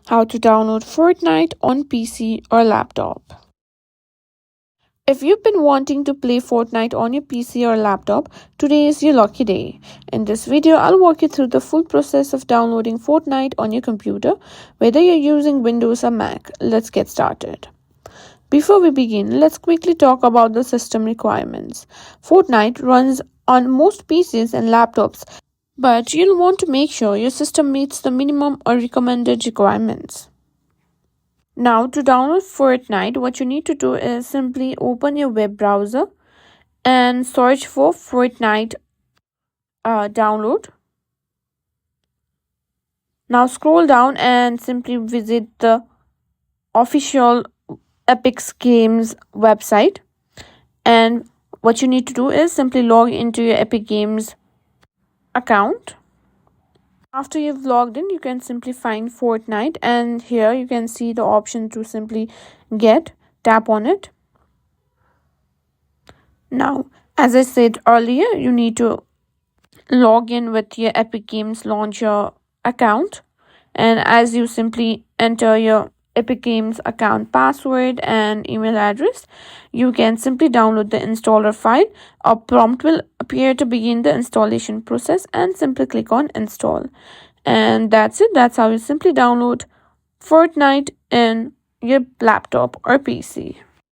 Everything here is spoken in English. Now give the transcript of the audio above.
How to download Fortnite on PC or laptop. If you've been wanting to play Fortnite on your PC or laptop, today is your lucky day. In this video, I'll walk you through the full process of downloading Fortnite on your computer, whether you're using Windows or Mac. Let's get started. Before we begin, let's quickly talk about the system requirements. Fortnite runs on most PCs and laptops, but you'll want to make sure your system meets the minimum or recommended requirements. Now, to download Fortnite, what you need to do is simply open your web browser and search for Fortnite download. Now, scroll down and simply visit the official Epic Games website. And what you need to do is simply log into your Epic Games account. After you've logged in, you can simply find Fortnite, and here you can see the option to simply tap on it. Now, as I said earlier, you need to log in with your Epic Games Launcher account, and as you simply enter your Epic Games account password and email address, you can simply download the installer file. A prompt will appear to begin the installation process, and simply click on install. And that's it. That's how you simply download Fortnite in your laptop or PC.